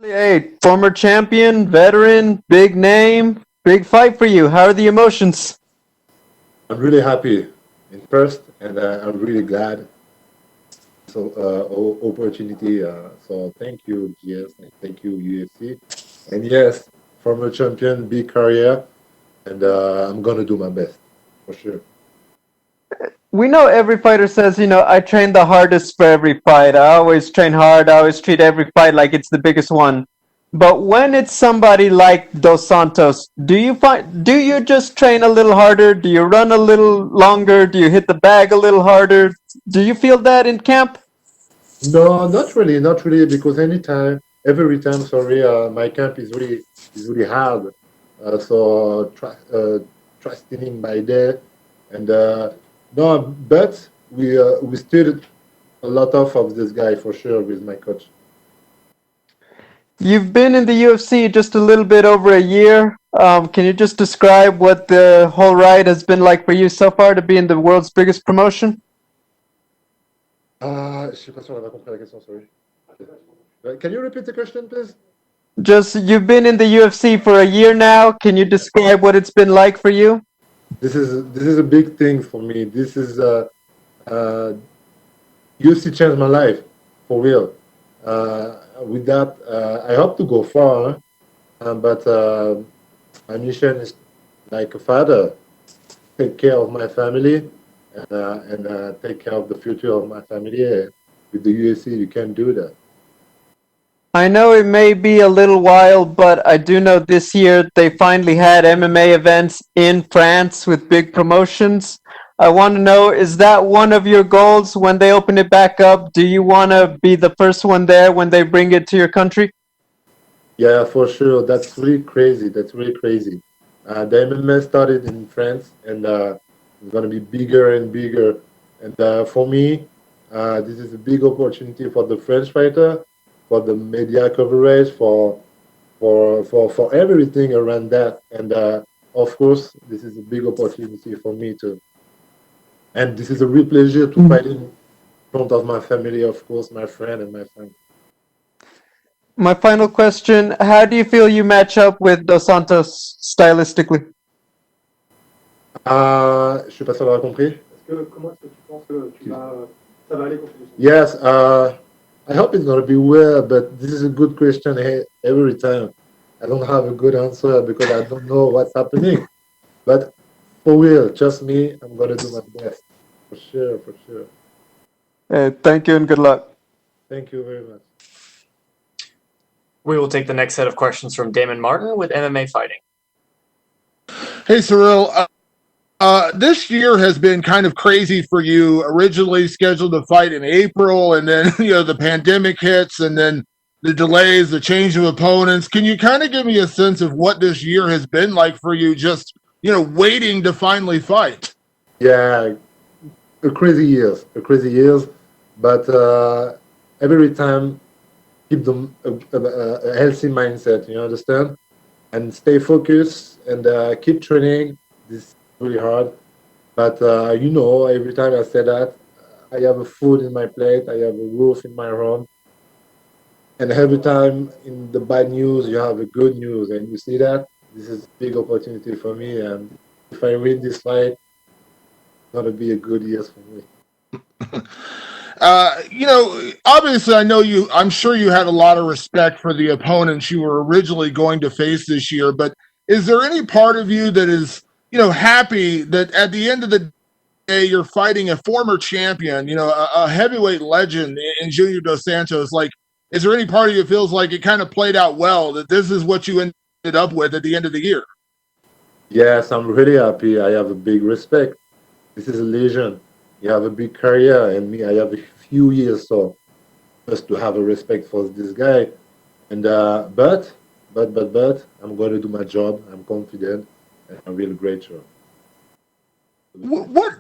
Hey, former champion, veteran, big name, big fight for you. How are the emotions? I'm really happy in first, and I'm really glad. So opportunity. So thank you, GS, and thank you, UFC. And yes, former champion, big career, and I'm gonna do my best for sure. We know every fighter says, I train the hardest for every fight. I always train hard. I always treat every fight like it's the biggest one. But when it's somebody like Dos Santos, do you just train a little harder? Do you run a little longer? Do you hit the bag a little harder? Do you feel that in camp? No, not really, because every time, sorry, my camp is really hard. So trusting by day, and no, but we studied a lot of this guy for sure with my coach. You've been in the UFC just a little bit over a year. Can you just describe what the whole ride has been like for you so far to be in the world's biggest promotion? Je sais pas si on a compris la question, sorry. Can you repeat the question, please? Just you've been in the UFC for a year now. Can you describe what it's been like for you? This is a big thing for me. This is uh, UFC changed my life for real. With that, I hope to go far, but my mission is like a father, take care of my family and take care of the future of my family. With the UFC, you can do that. I know it may be a little while, but I do know this year they finally had MMA events in France with big promotions. I want to know, is that one of your goals when they open it back up? Do you want to be the first one there when they bring it to your country? Yeah, for sure. That's really crazy. That's really crazy. The MMA started in France, and it's going to be bigger and bigger. And for me, this is a big opportunity for the French fighter, for the media coverage, for everything around that. And of course, this is a big opportunity for me too. And this is a real pleasure to fight in front of my family, of course, my friend and my friend. My final question, how do you feel you match up with Dos Santos stylistically? Je sais pas si on aura compris. Yes, I hope it's going to be well, but this is a good question every time. I don't have a good answer because I don't know what's happening. But for real, trust me, I'm going to do my best. For sure, for sure. Thank you and good luck. Thank you very much. We will take the next set of questions from Damon Martin with MMA Fighting. Hey, Ciryl. This year has been kind of crazy for you. Originally scheduled to fight in April, and then the pandemic hits, and then the delays, the change of opponents. Can you kind of give me a sense of what this year has been like for you? Just waiting to finally fight. Yeah, a crazy years, but every time keep them a healthy mindset. You understand, and stay focused and keep training. This is really hard. But every time I say that, I have a food in my plate, I have a roof in my home, and every time in the bad news, you have a good news, and you see that this is a big opportunity for me. And if I win this fight, it's gonna be a good year for me. Obviously, I know you. I'm sure you had a lot of respect for the opponents you were originally going to face this year. But is there any part of you that is, happy that at the end of the day you're fighting a former champion, a heavyweight legend in Junior Dos Santos? Like, is there any part of you that feels like it kind of played out well? That this is what you ended up with at the end of the year? Yes, I'm really happy. I have a big respect. This is a legend. You have a big career, and me, I have a few years, so just to have a respect for this guy. And but I'm going to do my job. I'm confident, and I will great job. What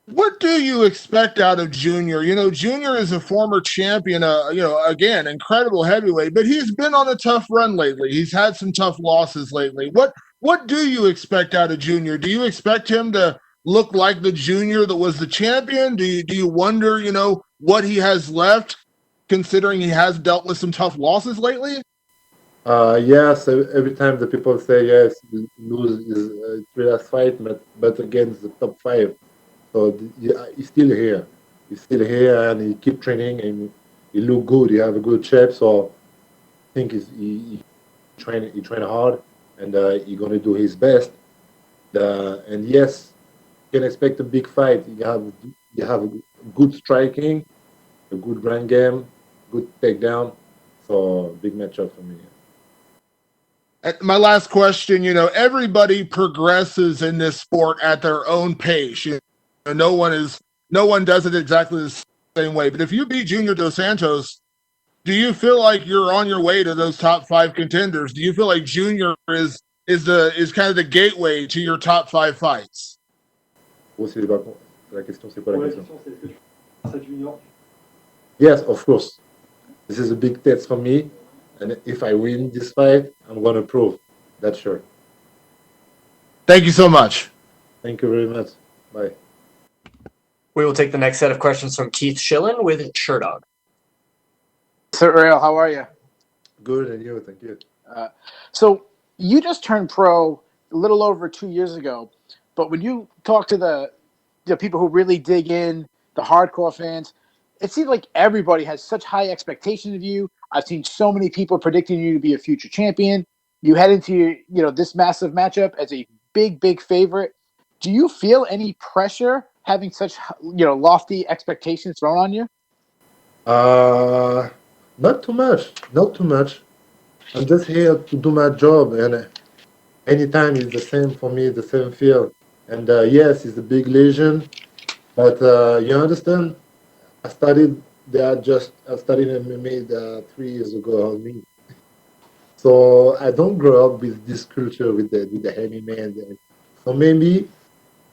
what do you expect out of Junior? Junior is a former champion, again, incredible heavyweight, but he's been on a tough run lately. He's had some tough losses lately. What do you expect out of Junior? Do you expect him to look like the Junior that was the champion? Do you wonder, what he has left? considering he has dealt with some tough losses lately? Yes, every time the people say yes, lose his last fight, but against the top five. So he's still here. He's still here, and he keep training, and he look good. He have a good shape. So I think he train hard, and he gonna do his best. And yes, you can expect a big fight. You have good striking, a good ground game, good takedown. So big matchup for me. And my last question, everybody progresses in this sport at their own pace. No one does it exactly the same way. But if you beat Junior Dos Santos, do you feel like you're on your way to those top 5 contenders? Do you feel like Junior is kind of the gateway to your top 5 fights? La question, c'est quoi la question? Yes, of course. This is a big test for me, and if I win this fight, I'm gonna prove. That's sure. Thank you so much. Thank you very much. Bye. We will take the next set of questions from Keith Schillen with Sherdog. Ciryl, how are you? Good, and you? Thank you. So you just turned pro a little over 2 years ago, but when you talk to the people who really dig in, the hardcore fans, it seems like everybody has such high expectations of you. I've seen so many people predicting you to be a future champion. You head into this massive matchup as a big favorite. Do you feel any pressure having such lofty expectations thrown on you? Not too much. Not too much. I'm just here to do my job, and anytime is the same for me, the same feel. And yes, it's a big lesion, but you understand. I studied MMA 3 years ago only. So I don't grow up with this culture with the heavy man. So maybe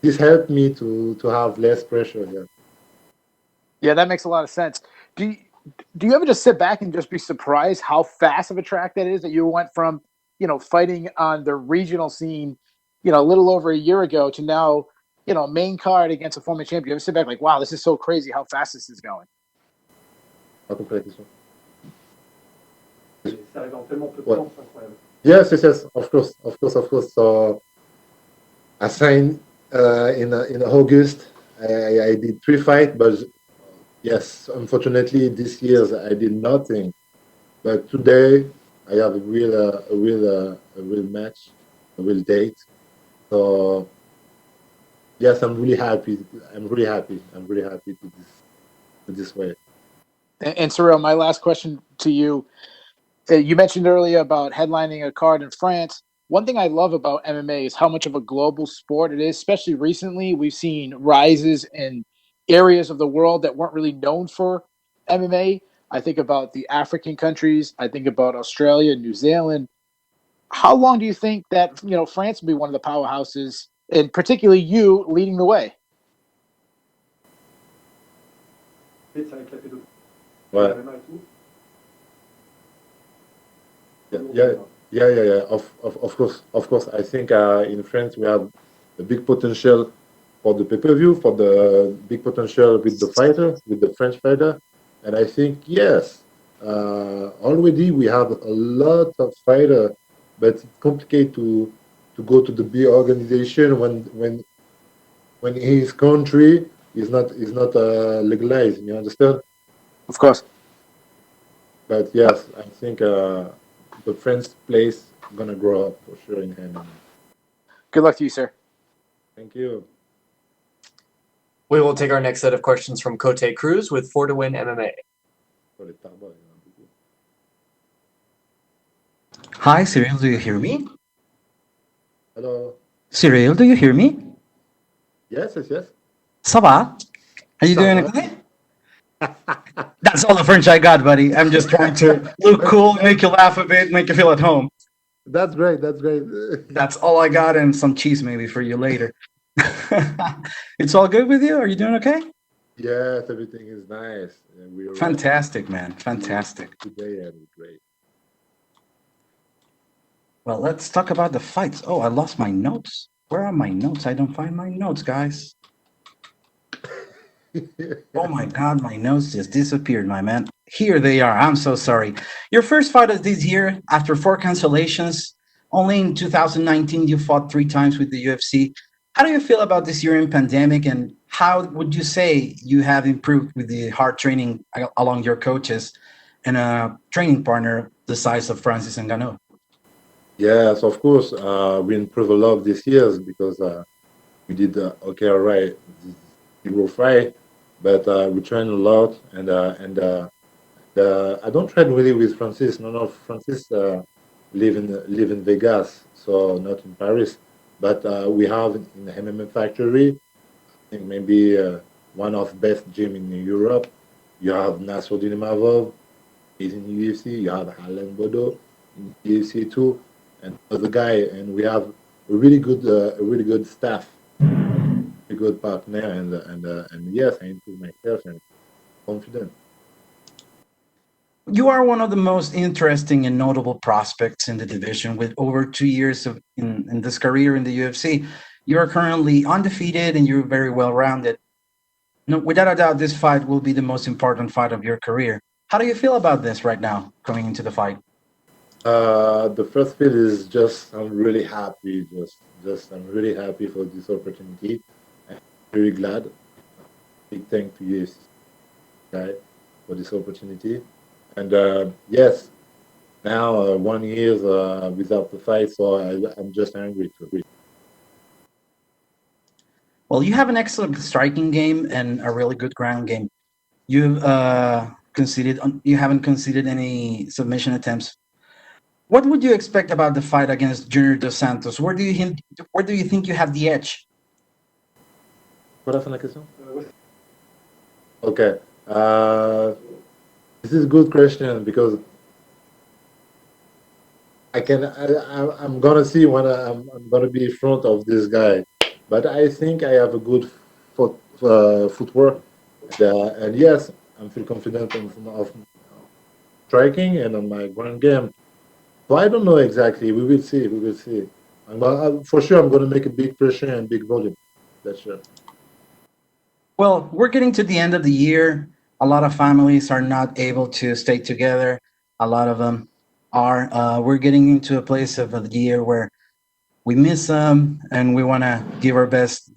this helped me to have less pressure. Yeah. Yeah, that makes a lot of sense. Do you ever just sit back and just be surprised how fast of a track that is that you went from, fighting on the regional scene, a little over a year ago to now, main card against a former champion? You ever sit back like, wow, this is so crazy how fast this is going? Pas compris la question. Ouais. Yes, of course. So I signed in August. I did 3 fights, but yes, unfortunately, this year I did nothing. But today I have a real match, a real date. So yes, I'm really happy. I'm really happy to this way. And Ciryl, my last question to you. You mentioned earlier about headlining a card in France. One thing I love about MMA is how much of a global sport it is, especially recently. We've seen rises in areas of the world that weren't really known for MMA. I think about the African countries. I think about Australia, New Zealand. How long do you think that France will be one of the powerhouses, and particularly you leading the way? Ouais. Yeah. Of course. I think in France we have a big potential for the pay-per-view, for the big potential with the French fighter, and I think yes, already we have a lot of fighter, but it's complicated to go to the big organization when his country is not legalized. You understand? Of course. But yes, I think the French place gonna grow up for sure in hand. Good luck to you, sir. Thank you. We will take our next set of questions from Cote Cruz with 4 to Win MMA. Hi, Ciryl, do you hear me? Hello. Ciryl, do you hear me? Yes. Ça va? Are you Ça doing va. okay? That's all the French I got, buddy. I'm just trying to look cool, make you laugh a bit, make you feel at home. That's great. That's all I got, and some cheese maybe for you later. It's all good with you? Are you doing okay? Yes, everything is nice. We are Fantastic, man. Fantastic. today and great. Well, let's talk about the fights. Oh, I lost my notes. Where are my notes? I don't find my notes, guys. Oh my God, my notes just disappeared, my man. Here they are. I'm so sorry. Your first fight of this year, after four cancellations, only in 2019 you fought three times with the UFC. How do you feel about this year in pandemic, and how would you say you have improved with the hard training along your coaches and a training partner the size of Francis Ngannou? Yes, of course. We improved a lot this years because we did okay, all right, this zero fight, but we trained a lot, and I don't train really with Francis. No, no, Francis live in Vegas, so not in Paris. But we have in the MMA factory, I think maybe one of best gym in Europe. You have Nasruddin Imavov, he's in UFC. You have Alan Bodo in UFC too, and other guy. And we have a really good staff, a good partner, and yes, I improve myself and confident. You are one of the most interesting and notable prospects in the division with over 2 years in this career in the UFC. You are currently undefeated and you're very well rounded. No, without a doubt, this fight will be the most important fight of your career. How do you feel about this right now, coming into the fight? The first feel is just I'm really happy. Just I'm really happy for this opportunity. I'm very glad. Big thank to you, guy, for this opportunity. And yes, now 1 year without the fight, so I'm just angry to read. Well, you have an excellent striking game and a really good ground game. You haven't conceded any submission attempts. What would you expect about the fight against Junior Dos Santos? Where do you think you have the edge? What la question? Okay. This is a good question because I'm gonna see when I'm gonna be in front of this guy, but I think I have a good footwork, and yes, I feel confident of striking and on my ground game. So I don't know exactly. We will see. We will see. For sure, I'm gonna make a big pressure and big volume. That's sure. Well, we're getting to the end of the year. A lot of families are not able to stay together. A lot of them are. We're getting into a place of the year where we miss them and we want to give our best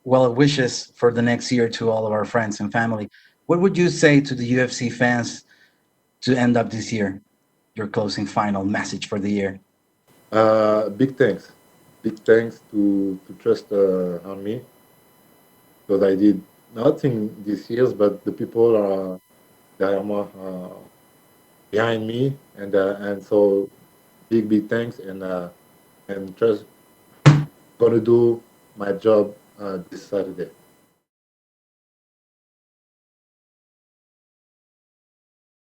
well wishes for the next year to all of our friends and family. What would you say to the UFC fans to end up this year? Your closing final message for the year. Big thanks. Big thanks to trust on me because I did nothing this year, but the people are they are more behind me, and so big thanks and just gonna do my job this Saturday.